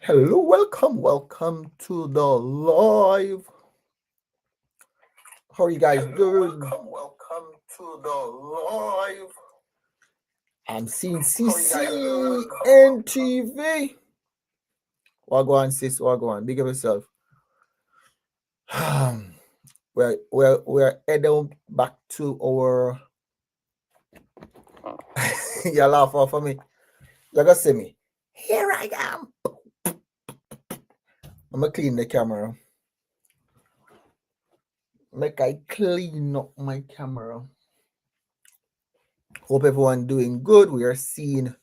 Hello, welcome to the live. How are you guys doing? Welcome to the live. I'm seeing CC and TV. Wagwan, sis, wagwan. Big up yourself. we're heading back to our. You laugh off of me. You gotta see me. Here I am. I'm gonna clean the camera. Make I clean up my camera. Hope everyone doing good. We are seeing.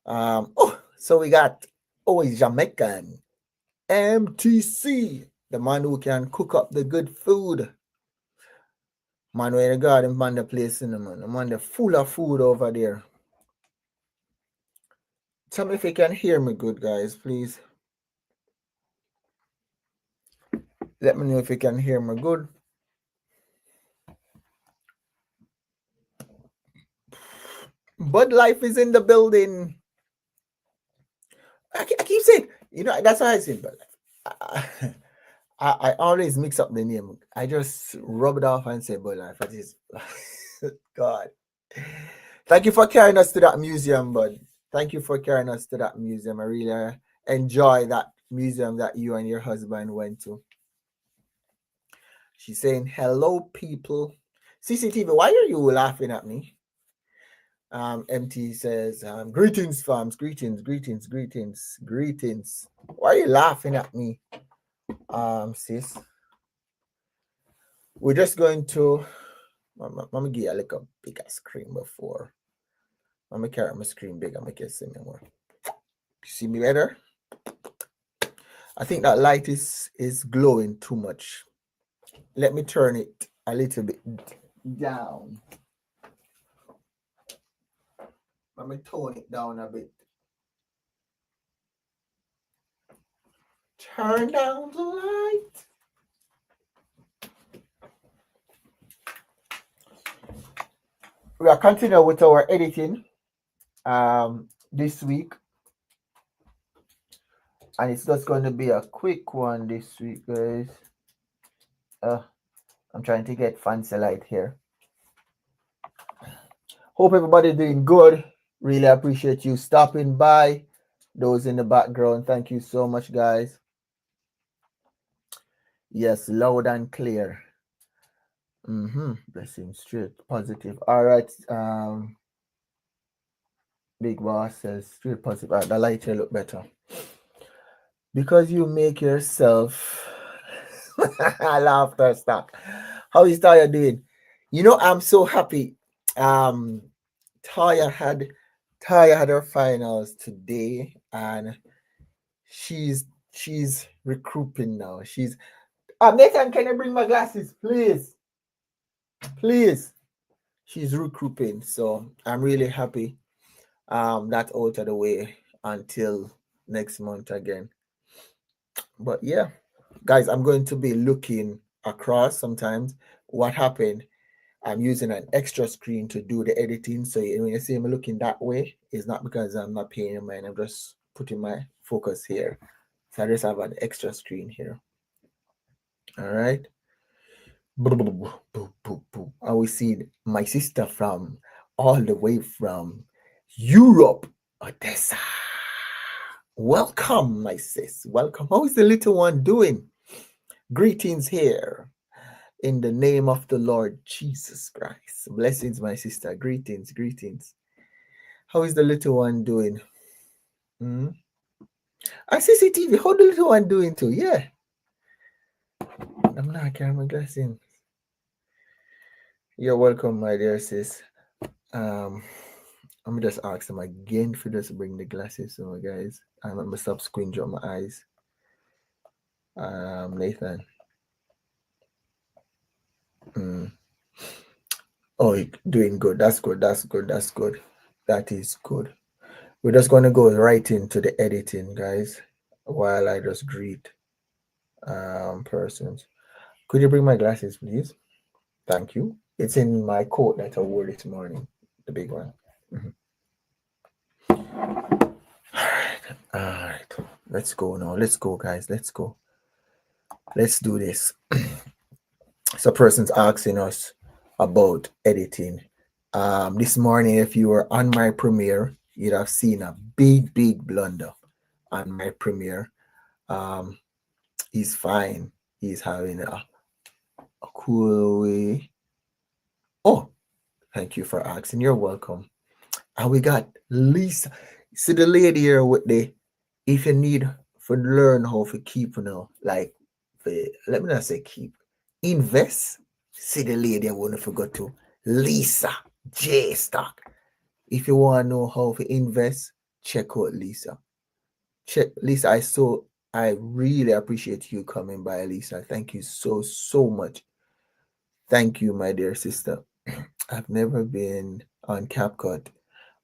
So we got always Jamaican MTC, the man who can cook up the good food. Man, where the garden man the place in the man. The man, they're full of food over there. Tell me if you can hear me good, guys, please. Let me know if you can hear me good. Bud Life is in the building. I keep saying, that's why I say Bud Life. I always mix up the name. I just rub it off and say Bud Life. It is God. Thank you for carrying us to that museum, bud. Thank you for carrying us to that museum. I really enjoy that museum that you and your husband went to. She's saying, hello, people. CCTV, why are you laughing at me? MT says, greetings, fams. Greetings. Why are you laughing at me, sis? We're just going to... Let me give you a little bigger screen before. Let me carry my screen bigger. Make it see me more. See me better? I think that light is glowing too much. Let me turn it a little bit down. Let me tone it down a bit. Turn down the light. We are continuing with our editing this week. And it's just going to be a quick one this week, guys. I'm trying to get fancy light here. Hope everybody's doing good. Really appreciate you stopping by. Those in the background, thank you so much, guys. Yes, loud and clear. Blessing, straight, positive. All right. Big boss says straight positive. The light here look better. Because you make yourself laughter stock. How is Taya doing? I'm so happy. Taya had her finals today, and she's recruiting now. She's Nathan, can you bring my glasses, please? Please. She's recouping, so I'm really happy. That's out of the way until next month again. But yeah, guys, I'm going to be looking across sometimes. What happened? I'm using an extra screen to do the editing. So when you see me looking that way, it's not because I'm not paying mind. I'm just putting my focus here. So I just have an extra screen here. All right. I will see my sister from all the way from Europe, Odessa. Welcome, my sis. Welcome. How is the little one doing? Greetings here in the name of the Lord Jesus Christ. Blessings, my sister. Greetings. How is the little one doing? I CCTV. How the little one doing too? Yeah. I'm not carrying my glasses. You're welcome, my dear sis. Let me just ask them again for just bring the glasses, so guys. I'm gonna stop squinting on my eyes. Nathan. Oh, doing good. That's good. That is good. We're just gonna go right into the editing, guys, while I just greet persons. Could you bring my glasses, please? Thank you. It's in my coat that I wore this morning, the big one. All right. Let's go now. Let's go, guys. Let's go. Let's do this. So, person's asking us about editing. This morning, if you were on my premiere, you'd have seen a big, big blunder on my premiere. Um, he's fine. He's having a cool way. Oh, thank you for asking. You're welcome. And we got Lisa. See the lady here with the, if you need for learn how to keep, like, for, let me not say keep, invest. See the lady I want to forget to, Lisa J Stock. If you want to know how to invest, check out Lisa. Check Lisa. I really appreciate you coming by, Lisa. Thank you so much. Thank you, my dear sister. I've never been on CapCut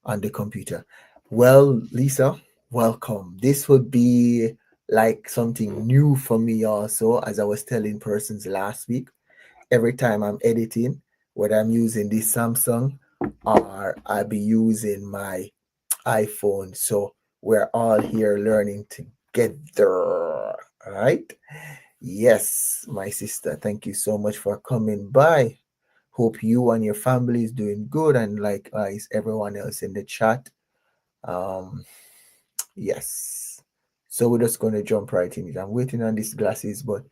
on the computer. Well, Lisa, welcome. This would be like something new for me also, as I was telling persons last week. Every time I'm editing, whether I'm using this Samsung or I'll be using my iPhone. So we're all here learning together. All right. Yes, my sister, thank you so much for coming by. Hope you and your family is doing good, and likewise everyone else in the chat. Um, yes. So we're just gonna jump right in it. I'm waiting on these glasses, but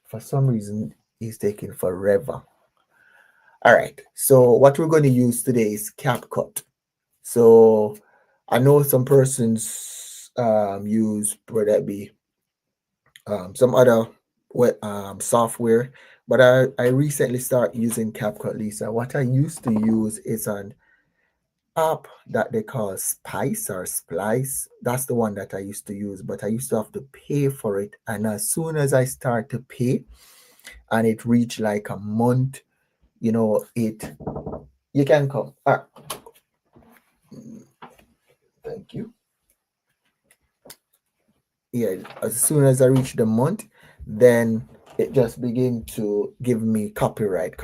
for some reason it's taking forever. All right. So what we're going to use today is CapCut. So I know some persons use whether it be some other software, but I recently started using CapCut, Lisa. What I used to use is an app that they call Spice or Splice. That's the one that I used to use, but I used to have to pay for it. And as soon as I start to pay and it reached like a month, it you can come. Thank you. Yeah, as soon as I reach the month, then it just begin to give me copyright.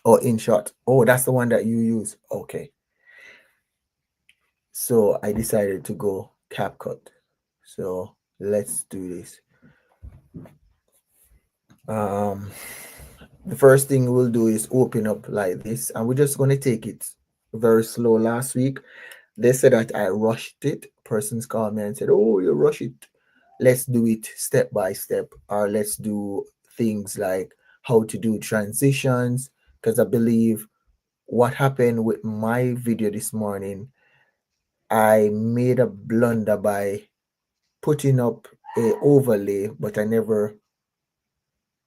Or in short, oh, that's the one that you use. Okay. So I decided to go CapCut. So let's do this. Um, the first thing we'll do is open up like this, and we're just going to take it very slow. Last week, they said that I rushed it. Persons called me and said, "Oh, you rush it. Let's do it step by step, or let's do things like how to do transitions." Because I believe what happened with my video this morning, I made a blunder by putting up a overlay, but I never,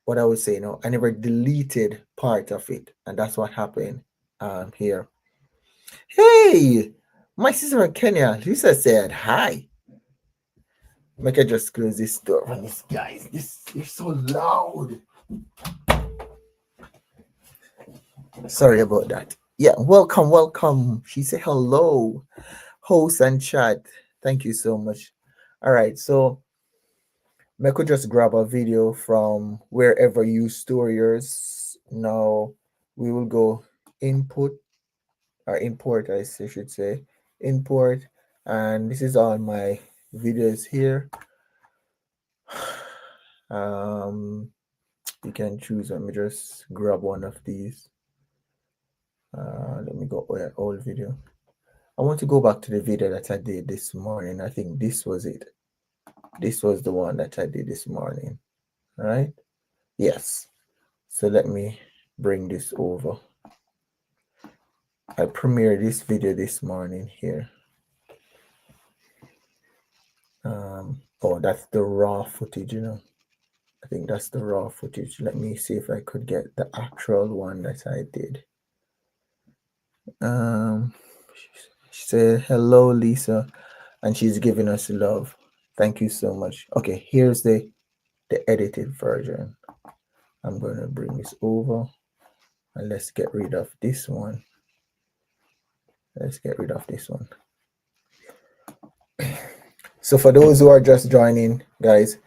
what I would say, I never deleted part of it, and that's what happened here. Hey, my sister in Kenya, Lisa said hi. Make I just close this door for this guys. This you're so loud. Sorry about that. Yeah, welcome. She said hello, host and chat. Thank you so much. All right, so I could just grab a video from wherever you store yours. Now we will go input or import, I should say, import, and this is all my videos here. Um, you can choose. Let me just grab one of these. Let me go where old video. I want to go back to the video that I did this morning. I think this was it. This was the one that I did this morning. All right. Yes. So let me bring this over. I premiered this video this morning here. Oh, that's the raw footage, I think that's the raw footage. Let me see if I could get the actual one that I did. She said, hello, Lisa, and she's giving us love. Thank you so much. Okay, here's the edited version. I'm going to bring this over, and let's get rid of this one. Let's get rid of this one. So for those who are just joining, guys,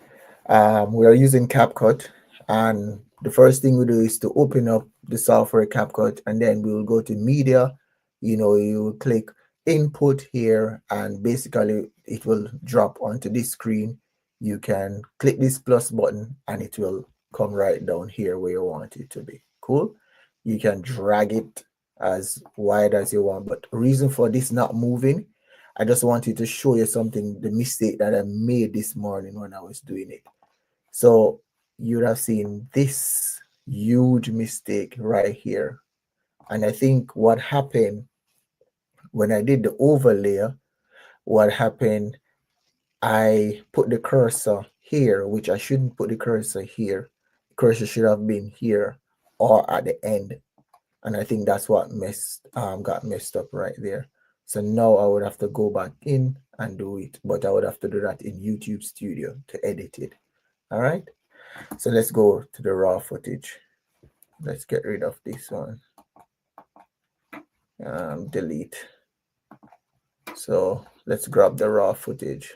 we are using CapCut, and the first thing we do is to open up the software CapCut, and then we will go to media. You will click input here, and basically it will drop onto this screen. You can click this plus button and it will come right down here where you want it to be. Cool. You can drag it as wide as you want, but reason for this not moving, I just wanted to show you something, the mistake that I made this morning when I was doing it. So you'd have seen this huge mistake right here. And I think what happened when I did the overlay, what happened, I put the cursor here, which I shouldn't put the cursor here. The cursor should have been here or at the end. And I think that's what got messed up right there. So now I would have to go back in and do it, but I would have to do that in YouTube Studio to edit it. All right. So let's go to the raw footage. Let's get rid of this one. Delete. So let's grab the raw footage.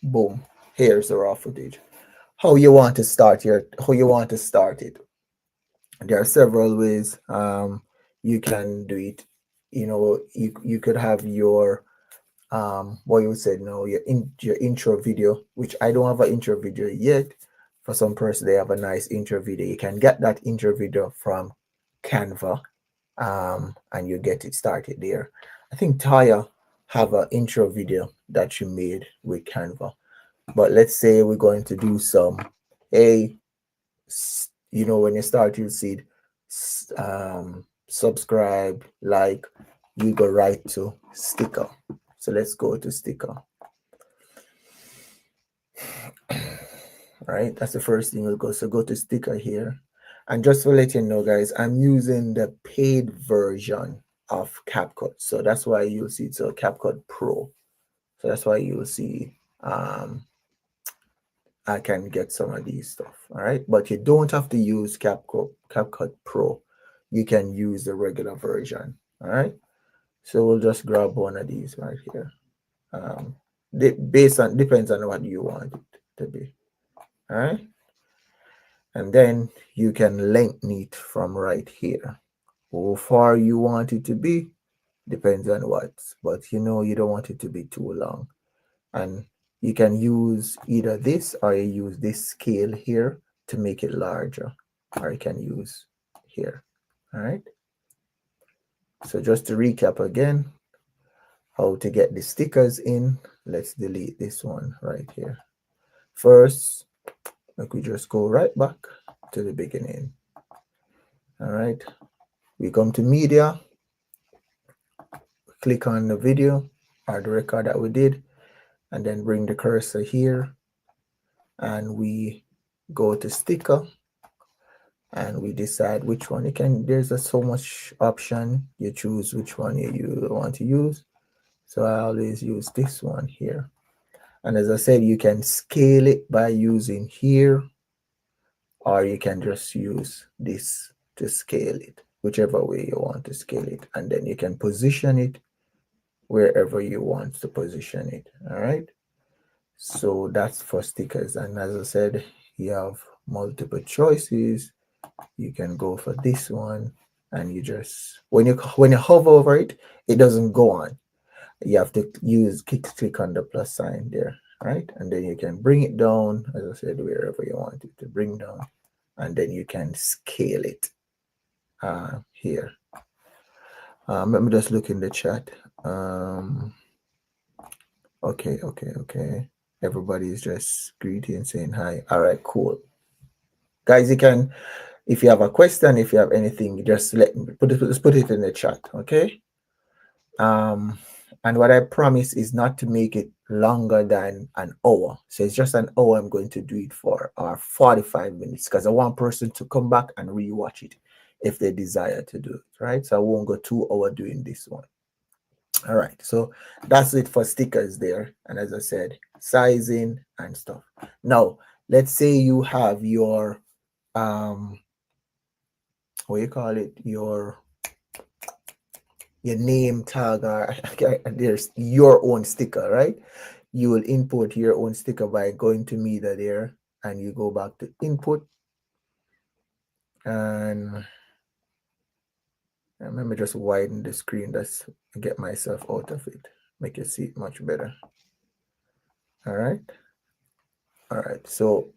Boom. Here's the raw footage. How you want to start it. There are several ways you can do it. You could have your what you said no your intro video, which I don't have an intro video yet. For some person they have a nice intro video. You can get that intro video from Canva, and you get it started there. I think Taya have an intro video that she made with Canva. But let's say we're going to do some, hey, when you start, you'll see subscribe, like, you go right to sticker. So let's go to sticker. All right, that's the first thing we'll go. So go to sticker here. And just to let you know, guys, I'm using the paid version of CapCut. So that's why you'll see it's a CapCut Pro. So that's why you'll see I can get some of these stuff. All right, but you don't have to use CapCut Pro. You can use the regular version. All right, so we'll just grab one of these right here. Depends on what you want it to be. All right, and then you can lengthen it from right here. How far you want it to be depends on what, but you don't want it to be too long. And you can use either this or you use this scale here to make it larger, or you can use here. All right, so just to recap again how to get the stickers in, let's delete this one right here first. Like, we just go right back to the beginning. All right, we come to media, click on the video or the record that we did, and then bring the cursor here, and we go to sticker, and we decide which one. There's so much option, you choose which one you want to use. So I always use this one here. And as I said, you can scale it by using here, or you can just use this to scale it, whichever way you want to scale it. And then you can position it wherever you want to position it. All right, so that's for stickers. And as I said, you have multiple choices. You can go for this one, and you just when you hover over it, it doesn't go on. You have to click on the plus sign there, right? And then you can bring it down, as I said, wherever you want it to bring down, and then you can scale it here. Let me just look in the chat. Okay. Everybody's just greeting and saying hi. All right, cool. Guys, you can, if you have a question, if you have anything, just let me put it in the chat, okay? And what I promise is not to make it longer than an hour. So it's just an hour I'm going to do it for, or 45 minutes, because I want person to come back and rewatch it if they desire to do it, right? So I won't go 2 hours doing this one. All right, so that's it for stickers there. And as I said, sizing and stuff. Now, let's say you have your what you call it, your name tag, or there's your own sticker, right? You will import your own sticker by going to media there, and you go back to input, and Let me just widen the screen. That's get myself out of it. Make it see it much better. All right. All right. So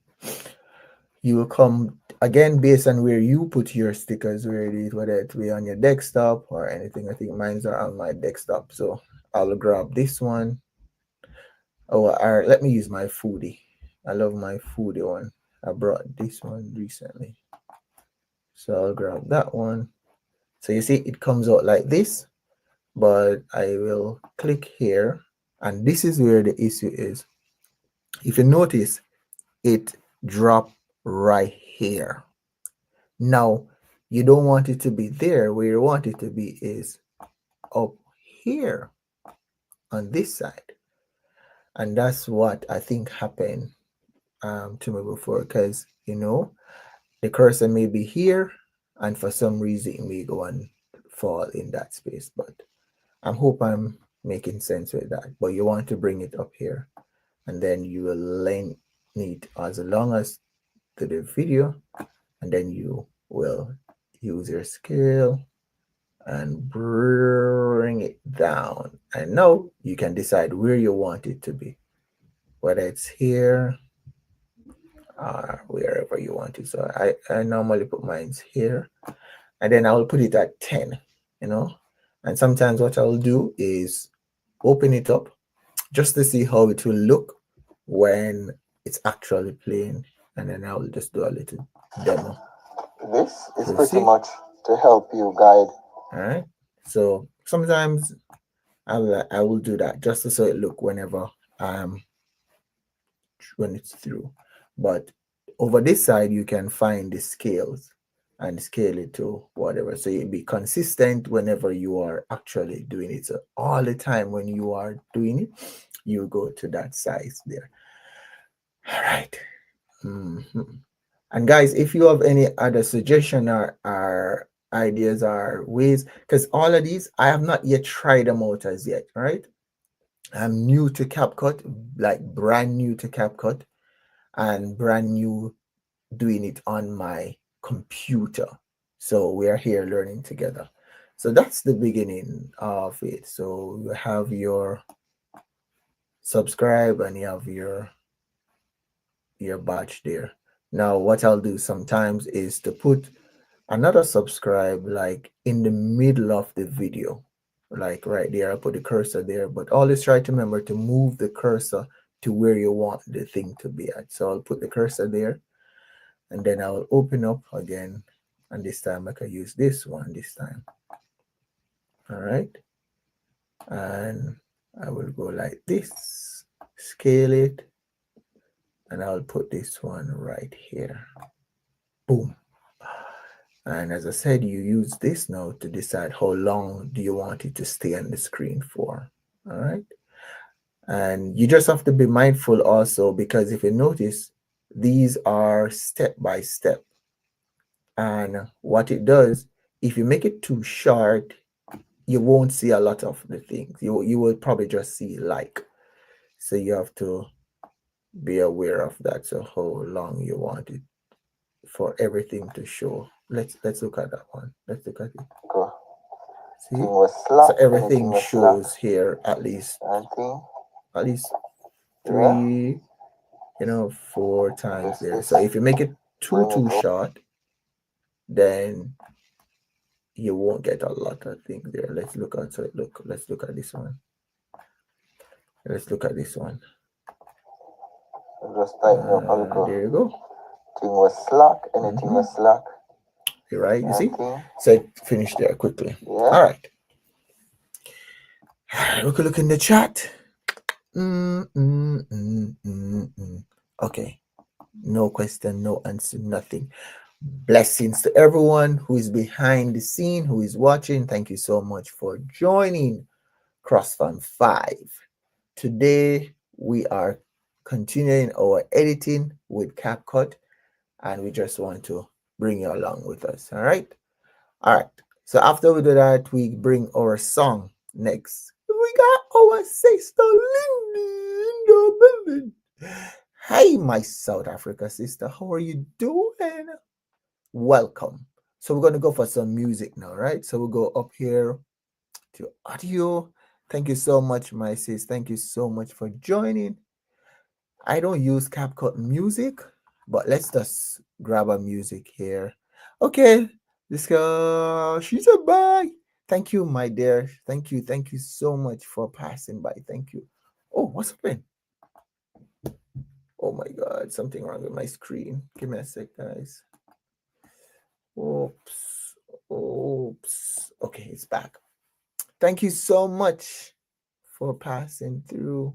you will come again based on where you put your stickers, where it is, whether it be on your desktop or anything. I think mine's are on my desktop. So I'll grab this one. Oh, all right. Let me use my foodie. I love my foodie one. I brought this one recently. So I'll grab that one. So you see, it comes out like this, but I will click here. And this is where the issue is. If you notice, it drop right here. Now, you don't want it to be there. Where you want it to be is up here on this side. And that's what I think happened to me before, because, the cursor may be here, and for some reason it may go and fall in that space. But I hope I'm making sense with that. But you want to bring it up here, and then you will lengthen it as long as to the video, and then you will use your scale and bring it down. And now you can decide where you want it to be, whether it's here or wherever you want it. So I normally put mine here, and then I will put it at 10, you know. And sometimes what I'll do is open it up just to see how it will look when it's actually playing, and then I will just do a little demo. This is So pretty see, much to help you guide. all right. So sometimes I will do that just to so it look whenever when it's through. But over this side, you can find the scales and scale it to whatever. So you'll be consistent whenever you are actually doing it. So all the time when you are doing it, you go to that size there. All right. Mhm. And guys, if you have any other suggestion or ideas or ways, because all of these, I have not yet tried them out as yet, right? I'm new to CapCut, like brand new to CapCut, and brand new doing it on my computer. So we are here learning together. So that's the beginning of it. So you have your subscribe and you have your badge there. Now what I'll do sometimes is to put another subscribe like in the middle of the video, like right there. I put the cursor there, but always try to remember to move the cursor to where you want the thing to be at. So I'll put the cursor there, and then I'll open up again, and this time I can use this one this time. All right, and I will go like this, scale it, and I'll put this one right here. Boom. And as I said, you use this now to decide how long do you want it to stay on the screen for. All right. And you just have to be mindful also, because if you notice, these are step by step. And what it does, if you make it too short, you won't see a lot of the things. You will probably just see like. So you have to be aware of that. So how long you want it for everything to show. Let's look at that one. Let's look at it. Go. See? Thing was So slack, everything anything was slack. shows here at least And thing, yeah. three, 4 times This there. is So if you make it bring too it up. short, then you won't get a lot of things there. Let's look at let's look at this one. Let's look at this one. Just tighten up a little. There you go. Thing was slack, anything was slack. You're right, you see? Thing. So it finished there quickly. Yeah. All right. We could look in the chat. Okay. No question, no answer, nothing. Blessings to everyone who is behind the scene, who is watching. Thank you so much for joining CrossFam 5. Today, we are continuing our editing with CapCut, and we just want to bring you along with us. All right. All right. So after we do that, we bring our song next. We got our sister Lindy in the building. Hey, my South Africa sister, how are you doing? Welcome. So we're going to go for some music now, right? So we'll go up here to audio. Thank you so much, my sis. Thank you so much for joining. I don't use CapCut music, but let's just grab a music here. Okay, this girl, she's a bye. Thank you, my dear. Thank you. Thank you so much for passing by. Thank you. Oh, what's happening? Oh my God, something wrong with my screen. Give me a sec, guys. Oops. Oops. Okay, it's back. Thank you so much for passing through.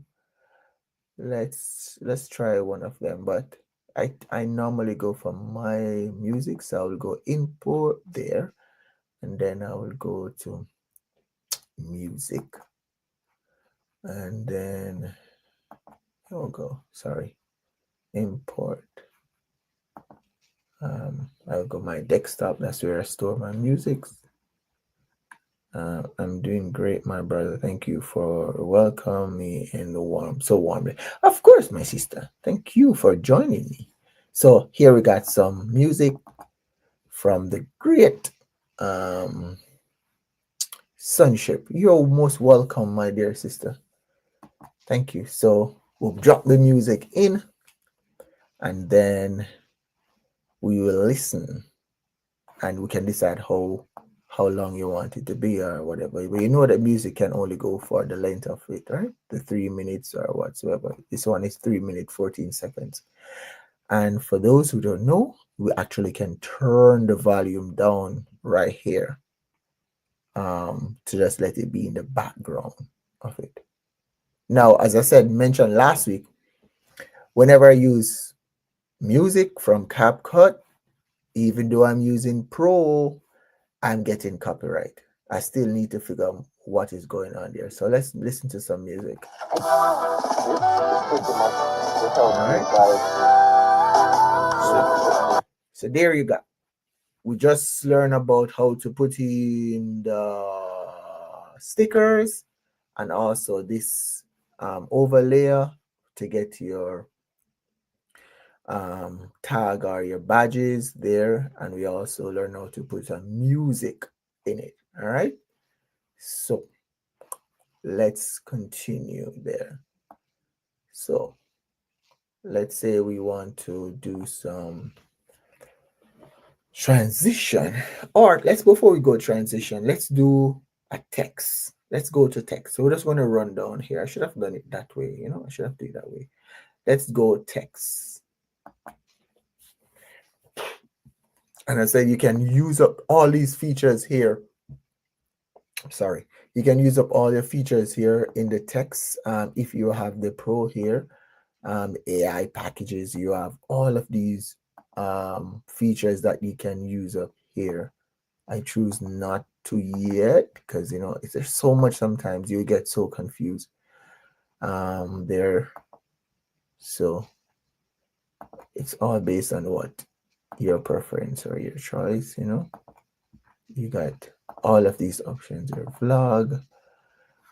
Let's try one of them, but I normally go for my music, so I will go import there, and then I will go to music, and then here we go. Sorry, import. I'll go my desktop. That's where I store my music. I'm doing great, my brother. Thank you for welcoming me in the so warmly. Of course, my sister. Thank you for joining me. So here we got some music from the great um, Sonship. You're most welcome, my dear sister. Thank you. So we'll drop the music in, and then we will listen, and we can decide how long you want it to be or whatever. But you know that music can only go for the length of it, right? The 3 minutes or whatsoever. This one is 3 minutes 14 seconds. And for those who don't know, we actually can turn the volume down right here, to just let it be in the background of it. Now, as I said, mentioned last week, whenever I use music from CapCut, even though I'm using Pro, I'm getting copyright. I still need to figure out what is going on there. So let's listen to some music. All right. So there you go. We just learned about how to put in the stickers and also this overlay to get your tag or your badges there, and we also learn how to put some music in it. All right, so let's continue there. So let's say we want to do some transition, or let's, before we go transition, let's do a text. Let's go to text. So we're just going to run down here. I should have done it that way, I should have done it that way. Let's go text. And I said you can use up all these features here. Sorry, you can use up all your features here in the text. If you have the Pro here, AI packages, you have all of these features that you can use up here. I choose not to yet because there's so much, sometimes you get so confused there. So it's all based on what your preference or your choice. You got all of these options, your vlog,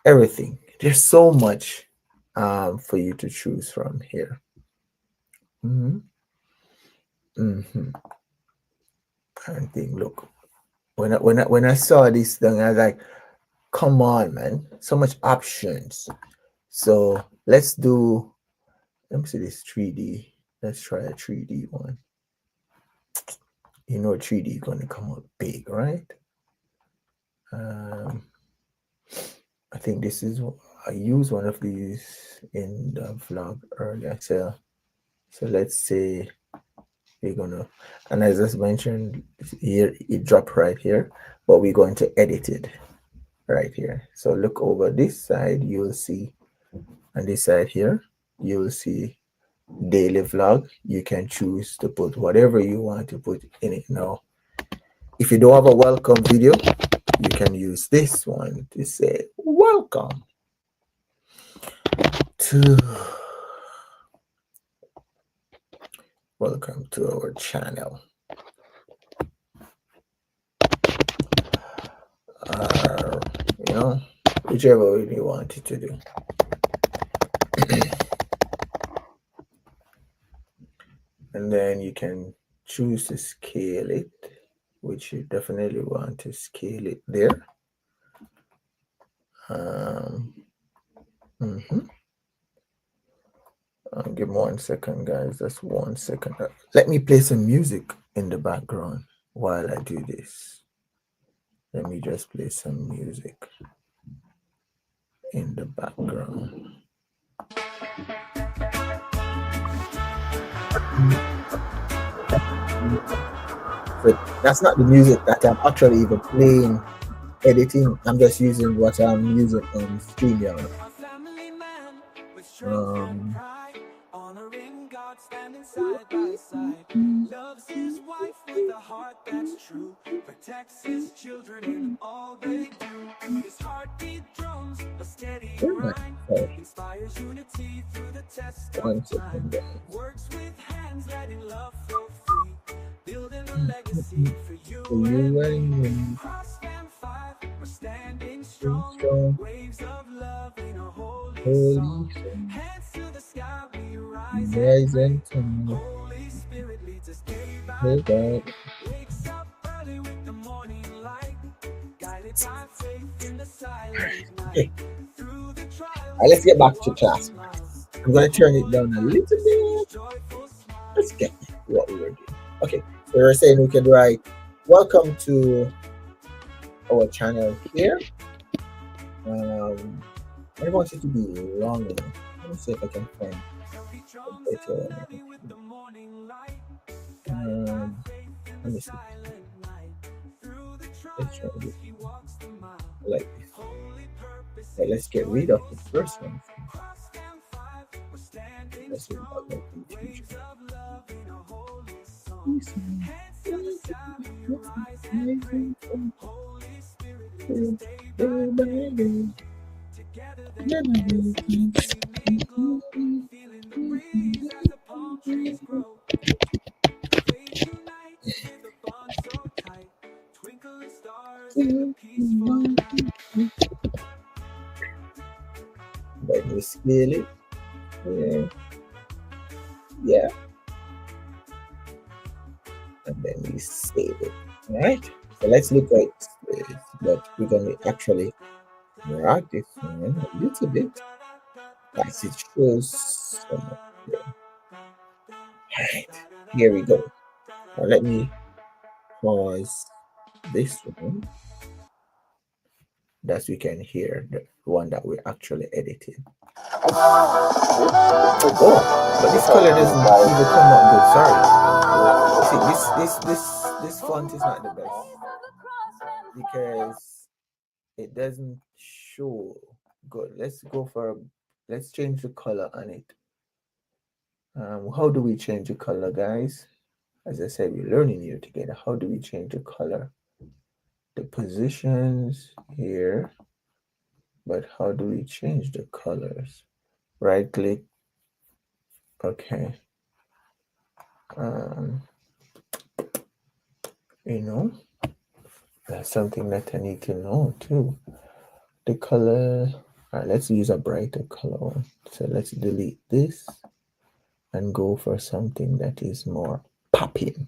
everything. There's so much for you to choose from here. I think, look, when I saw this thing, I was like, come on, man, so much options. So let's do, let me see this 3D. Let's try a 3D one. 3D is going to come out big, right? I think this is, I used one of these in the vlog earlier. So let's say we're gonna, and as I mentioned here, it dropped right here, but we're going to edit it right here. So look over this side, you'll see, and this side here, you'll see daily vlog. You can choose to put whatever you want to put in it. Now, if you don't have a welcome video, you can use this one to say welcome to our channel, or whichever way you want it to do. And then you can choose to scale it which you definitely want to scale it there. Mhm. Give me 1 second, guys. That's 1 second. Let me play some music in the background while I do this. Let me just play some music in the background. So that's not the music that I'm actually even playing, editing. I'm just using what I'm using on StreamYard. Um, Honoring God, standing side by side. Loves his wife with a heart that's true. Protects his children in all they do. His heartbeat drums a steady where am I? grind. Sorry, Inspires unity through the test of 1 second, time. guys. Works with hands, letting love flow free. Building a legacy for you For you and me. and me, Cross them five, we're standing being strong. strong, Waves of love in a holy holy, song. Hands to the sky, we rise and rise pray. and come, Holy Spirit leads us day by hey day. God. Wakes up early with the morning light. Guided by faith in the silent night. Okay, Through the trials, let's get he back to walks a class. mile. I'm A gonna turn it holy down a path little to see his bit. joyful smile. Let's get back to what we were doing. Okay, so we're saying we could write, welcome to our channel here. I want it to be long enough. Let me see if I can find He a drums a better levy with the morning light. Guided by um, faith in let the me see. silent night. Through the Let's try trials, this he walks the mile. like this. Holy purpose But in let's his get rid of joyful the first smile. one. Cross and five, we're standing Let's see strong. about confusion. Waves of love in a holy song. This one. Hands to the sky, we rise and pray. Holy Spirit leads us day Day by by day. day, Together they never dance in waking. the evening glow. Feeling the breeze as the palm trees grow. Faith unites with a bond so tight. Twinkling stars in the peaceful night. Let me scale it. Yeah, yeah, and then we save it. All right. So let's look at this, but we're gonna actually drag this one a little bit as it shows so much there. All right, here we go. Now let me pause this one that we can hear the one that we're actually editing. Oh, but this color doesn't even come out good. Sorry. See, this font is not the best because it doesn't show good. Let's change the color on it. How do we change the color, guys? As I said, we're learning here together. How do we change the color? The positions here, but how do we change the colors? Right click. Okay. Um, you know, that's something that I need to know too. The color. All right, let's use a brighter color one. So let's delete this and go for something that is more popping.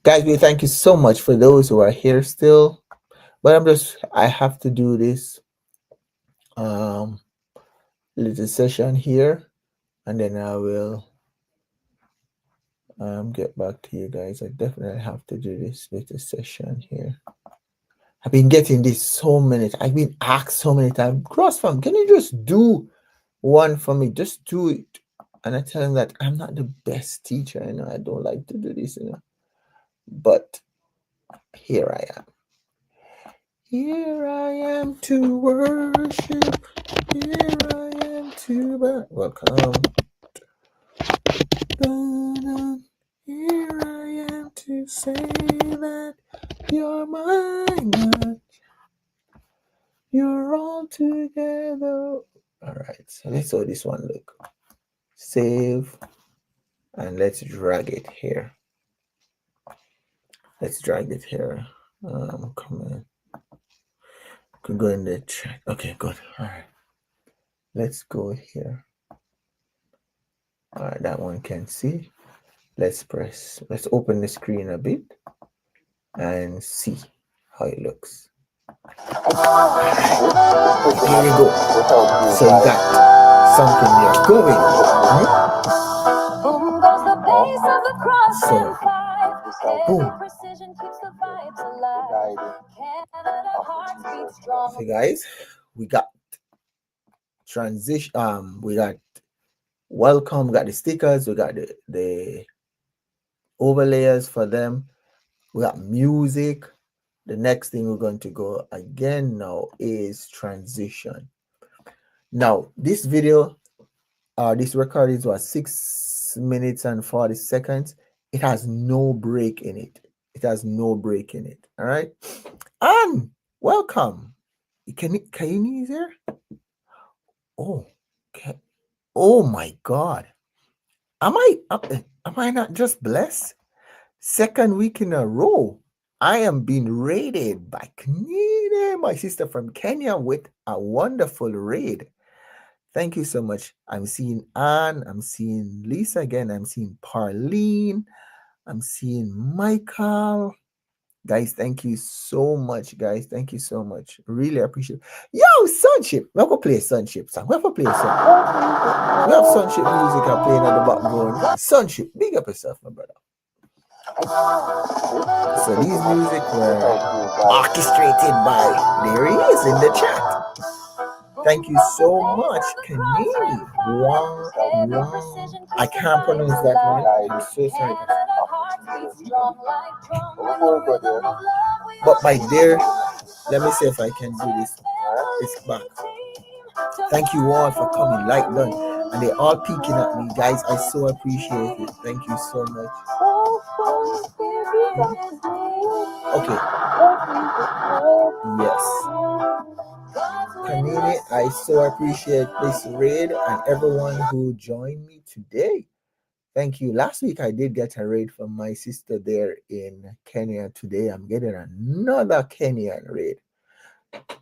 Guys, we thank you so much for those who are here still. But I have to do this um little session here and then I will get back to you guys. I definitely have to do this little session here. I've been getting this so many. I've been asked so many times, CrossFam, can you just do one for me? Just do it. And I tell them that I'm not the best teacher. I don't like to do this. But here I am. Here I am to worship. Here I am to welcome. Here I am to say that you're my God. You're all together. All right, so let's how this one look. Save and let's drag it here. Let's drag it here. Come on. Could go in the chat. Okay, good. All right. Let's go here. All right, that one can see. Let's open the screen a bit. and see how it looks. Here we go. So you got something there going. Boom goes the bass of the cross So, and five. boom. Heavy precision keeps the vibes alive. Canada hearts beat strong. So guys, we got transition. We got welcome. We got the stickers. We got the overlayers for them. We got music. The next thing we're going to go again now is transition. Now this video, this recording was 6 minutes and 40 seconds. It has no break in it. It has no break in it. All right. And welcome. Can you there? Oh, okay. Oh my God. Am I not just blessed? Second week in a row, I am being raided by Canadian, my sister from Kenya, with a wonderful raid. Thank you so much. I'm seeing Anne, I'm seeing Lisa again, I'm seeing Parlene, I'm seeing Michael. Guys, thank you so much, guys. Thank you so much. Really appreciate it. Yo, Sunship. We're going to play a Sunship song. We're going to play a song. We have Sunship music playing at the background. Sunship, big up yourself, my brother. So these music were orchestrated by, there he is in the chat. Thank you so much, Kanini. Wow, wow. I can't pronounce that one. I'm so sorry. But my dear, let me see if I can do this. It's back. Thank you all for coming, like done. And they're all peeking at me, guys. I so appreciate it. Thank you so much. Okay. Yes. Kanini, I so appreciate this raid and everyone who joined me today. Thank you. Last week I did get a raid from my sister there in Kenya. Today I'm getting another Kenyan raid.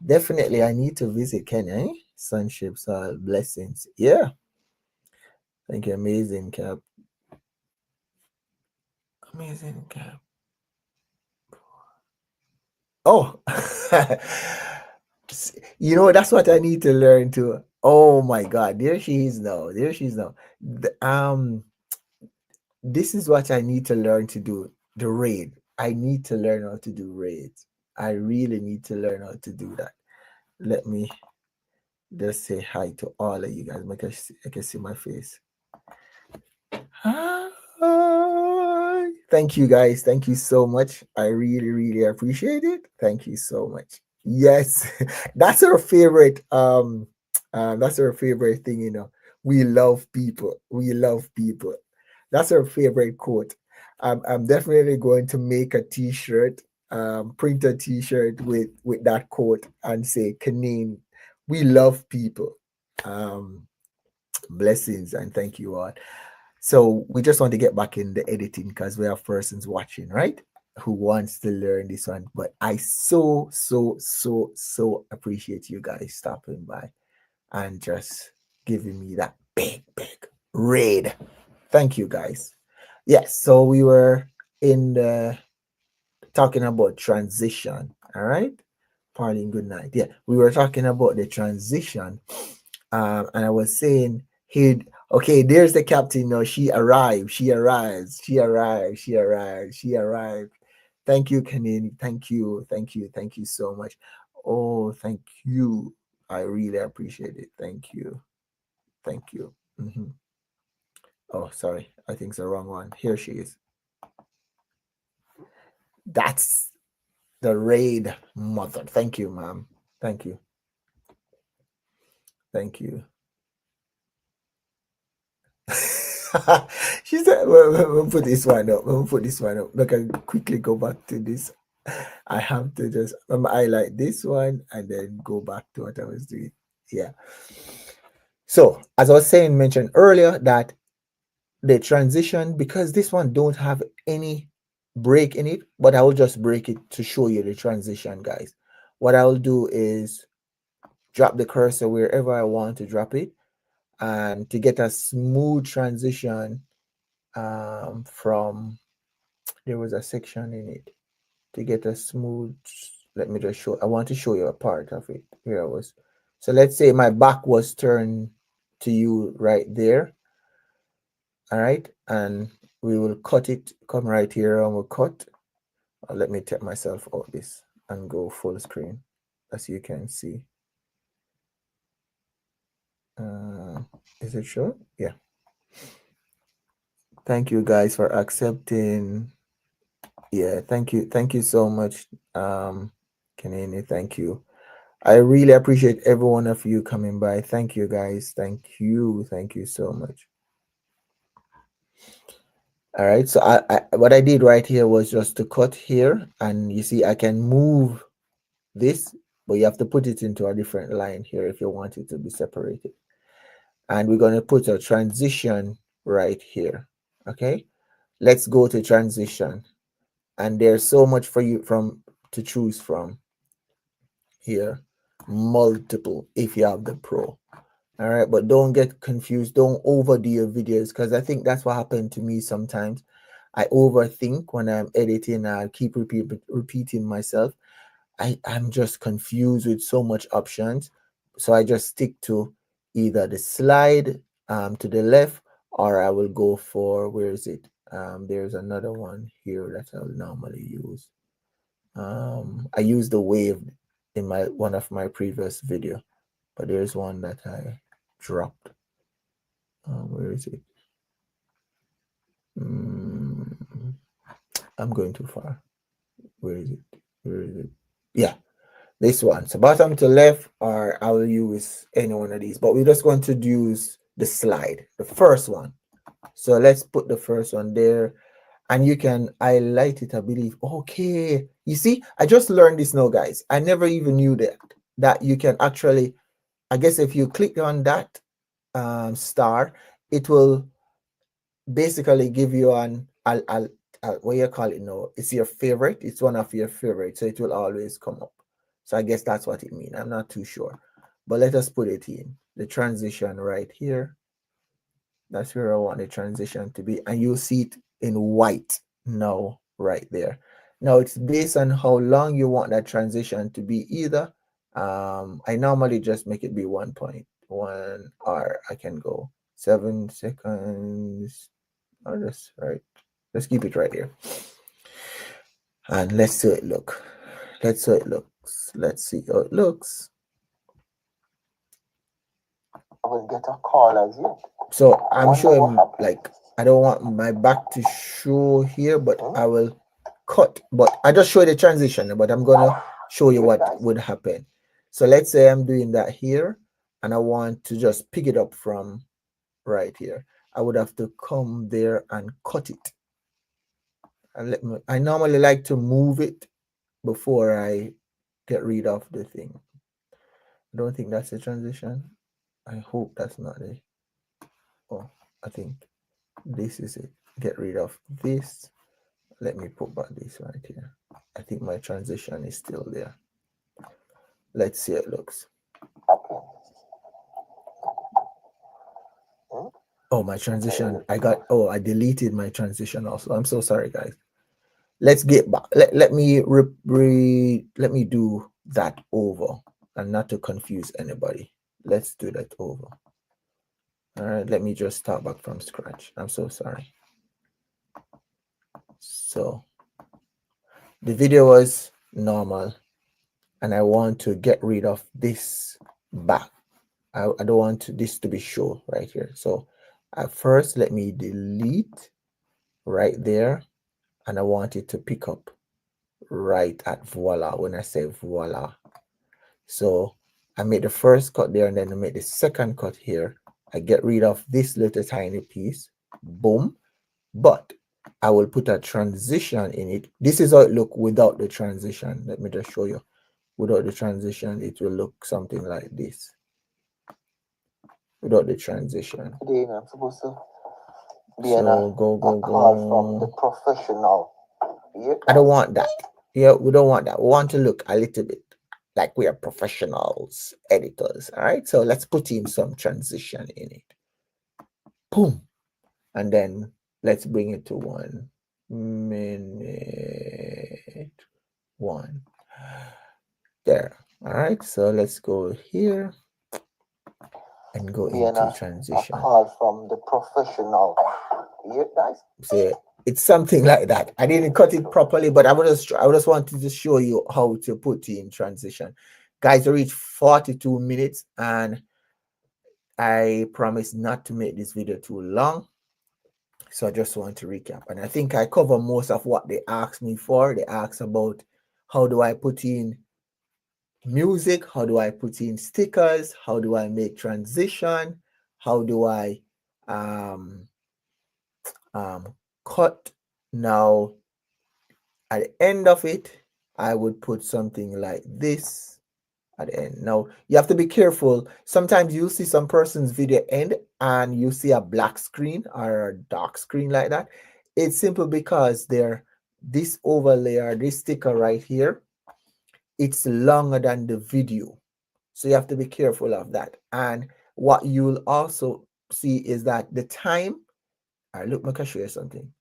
Definitely I need to visit Kenya. Eh? Sunships are blessings. Yeah. Thank you. Amazing, Cap. Amazing, Cap. Oh. You know, that's what I need to learn to. Oh my God. There she is now. There she is now. This is what I need to learn to do. The raid. I need to learn how to do raids. I really need to learn how to do that. Let me just say hi to all of you guys. I can see my face. Hi. Thank you guys. Thank you so much. I really, really appreciate it. Thank you so much. Yes, that's our favorite. That's our favorite thing. You know, we love people. We love people. That's our favorite quote. I'm definitely going to make a T-shirt, print a T-shirt with that quote and say, "Canine, we love people." Blessings and thank you all. So we just want to get back in the editing because we have persons watching, right? Who wants to learn this one. But I so appreciate you guys stopping by and just giving me that big raid. Thank you guys. Yes, so we were in the talking about transition. All right. Parting good night. Yeah, we were talking about the transition. And I was saying okay, there's the captain now. She arrived. She arrives. She arrived. She arrived. She arrived. Thank you, Kanini. Thank you. Thank you. Thank you so much. Oh, thank you. I really appreciate it. Thank you. Thank you. Oh, sorry. I think it's the wrong one. Here she is. That's the raid mother. Thank you, ma'am. Thank you. Thank you. She said, we'll put this one up. We'll put this one up. Look, I quickly go back to this. I have to just highlight this one and then go back to what I was doing. Yeah. So, as I was saying, mentioned earlier that the transition, because this one don't have any break in it, but I will just break it to show you the transition, guys. What I will do is drop the cursor wherever I want to drop it, and to get a smooth transition from, there was a section in it to get a smooth, let me just show, I want to show you a part of it. Here I was. So let's say my back was turned to you right there. All right. And we will cut it, come right here and we'll cut. Let me take myself out this and go full screen as you can see. Is it sure? Yeah. Thank you guys for accepting. Yeah, thank you so much, Kanini. Thank you. I really appreciate every one of you coming by. Thank you guys. Thank you so much. All right, so I what I did right here was just to cut here, and you see I can move this, but you have to put it into a different line here if you want it to be separated. And we're going to put a transition right here. Okay, let's go to transition, and there's so much for you to choose from here, multiple if you have the pro. All right, but don't get confused, don't overdo your videos, because I think that's what happened to me sometimes. I overthink when I'm editing. I keep repeating myself. I'm just confused with so much options, so I just stick to either the slide to the left, or I will go for, where is it, there's another one here that I'll normally use. I used the wave in one of my previous video, but there's one that I dropped. Where is it? I'm going too far. Where is it? Yeah, this one. So bottom to left, or I will use any one of these, but we're just going to use the slide, the first one. So let's put the first one there, and you can highlight it, I believe. Okay, you see, I just learned this now, guys. I never even knew that you can actually, I guess if you click on that star, it will basically give you an what you call it now, it's your favorite, it's one of your favorites, so it will always come up. So I guess that's what it means. I'm not too sure, but let us put it in the transition right here. That's where I want the transition to be, and you'll see it in white now right there. Now it's based on how long you want that transition to be. Either I normally just make it be 1.1, or I can go 7 seconds, or just right. Let's keep it right here, and let's see it look. Let's see how it looks. Let's see how it looks. I will get a call as yet. So I'm showing, like, I don't want my back to show here, but I will cut. But I just show the transition, but I'm gonna show you what would happen. So let's say I'm doing that here, and I want to just pick it up from right here. I would have to come there and cut it. And I normally like to move it before I get rid of the thing. I don't think that's a transition. I hope that's not it. Oh, I think this is it. Get rid of this. Let me put back this right here. I think my transition is still there. Let's see how it looks. Okay. Oh, my transition. I deleted my transition also. I'm so sorry, guys. Let's get back. Let me do that over, and not to confuse anybody. Let's do that over. All right, let me just start back from scratch. I'm so sorry. So the video was normal, and I want to get rid of this back. I don't want this to be shown right here. So at first, let me delete right there, and I want it to pick up right at voila. When I say voila, so I made the first cut there, and then I made the second cut here. I get rid of this little tiny piece, boom. But I will put a transition in it. This is how it look without the transition. Let me just show you. Without the transition, it will look something like this. Without the transition. Today I'm supposed to be So go call from the professional. I don't want that. Yeah, we don't want that. We want to look a little bit like we are professionals, editors. All right. So let's put in some transition in it. Boom. And then let's bring it to 1 minute. right, so let's go here and go Being into a transition. call from the professional. You guys? So it's something like that. I didn't cut it properly, but I just wanted to show you how to put in transition. Guys, I reached 42 minutes and I promise not to make this video too long. So I just want to recap. And I think I cover most of what they asked me for. They asked about how do I put in music, how do I put in stickers, how do I make transition, how do I um, cut. Now at the end of it, I would put something like this at the end. Now you have to be careful. Sometimes you see some person's video end and you see a black screen or a dark screen like that. It's simple because they're this overlay or this sticker right here, it's longer than the video. So you have to be careful of that. And what you'll also see is that the time, all right, look, I can show you something.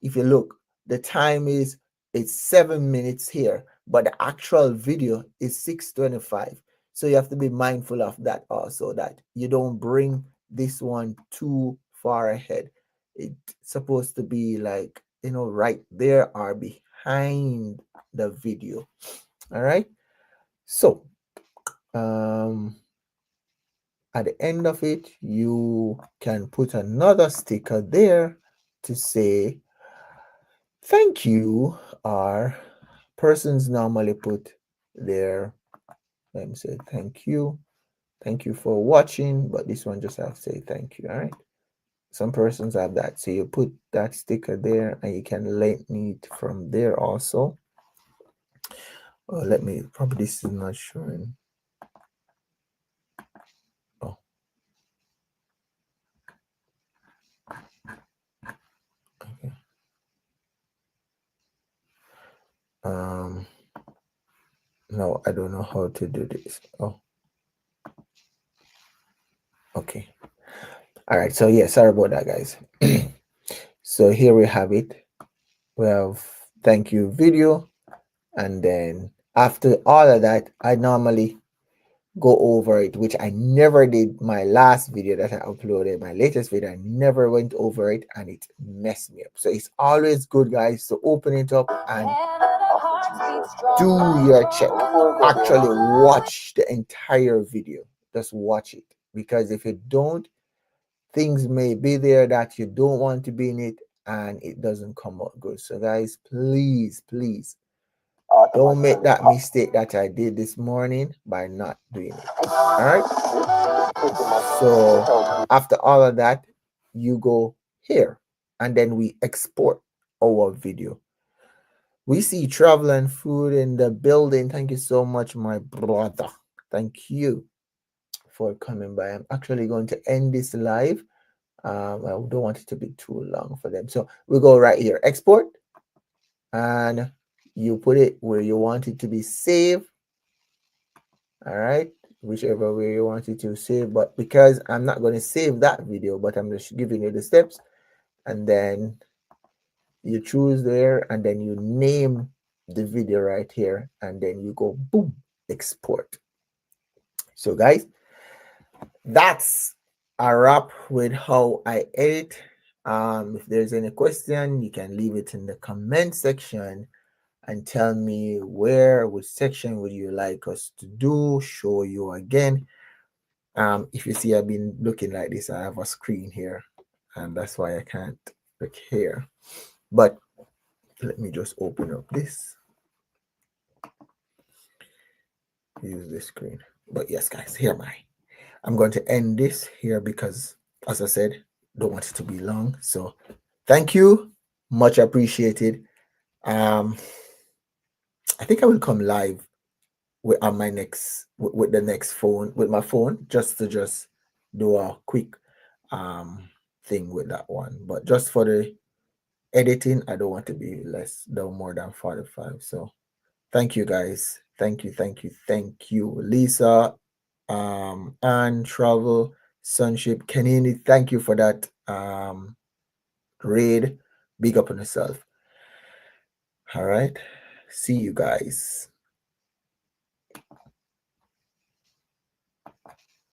If you look, the time is it's 7 minutes here, but the actual video is 6:25. So you have to be mindful of that also, that you don't bring this one too far ahead. It's supposed to be like, right there or behind the video. All right. So at the end of it, you can put another sticker there to say thank you, or persons normally put their, let me say thank you for watching, but this one just have to say thank you. All right, some persons have that, so you put that sticker there and you can lengthen it from there also. Let me, probably this is not showing. Oh, okay. No, I don't know how to do this. Oh, okay. All right, so yeah, sorry about that, guys. So here we have it. We have thank you video, and then after all of that, I normally go over it, which I never did. My last video that I uploaded, my latest video, I never went over it and it messed me up. So it's always good, guys, to open it up and do your check. Actually watch the entire video. Just watch it, because if you don't, things may be there that you don't want to be in it and it doesn't come out good. So guys, please don't make that mistake that I did this morning by not doing it. All right, so after all of that, you go here and then we export our video. We see travel and food in the building. Thank you so much, my brother. Thank you for coming by. I'm actually going to end this live. I don't want it to be too long for them. So we go right here, export, and you put it where you want it to be saved. All right, whichever way you want it to save. But because I'm not going to save that video, but I'm just giving you the steps, and then you choose there, and then you name the video right here, and then you go boom, export. So guys, that's a wrap with how I edit. If there's any question, you can leave it in the comment section and tell me which section would you like us to do, show you again. If you see I've been looking like this, I have a screen here and that's why I can't look here. But let me just open up this, use this screen. But yes, guys, here am I. I'm going to end this here because, as I said, don't want it to be long. So thank you, much appreciated. I think I will come live with on my next with the next phone, with my phone, just to do a quick thing with that one. But just for the editing, I don't want to be more than 45. So thank you, guys. Thank you, Lisa, and Travel, Sunship, Kenini. Thank you for that raid. Big up on yourself. All right, see you guys.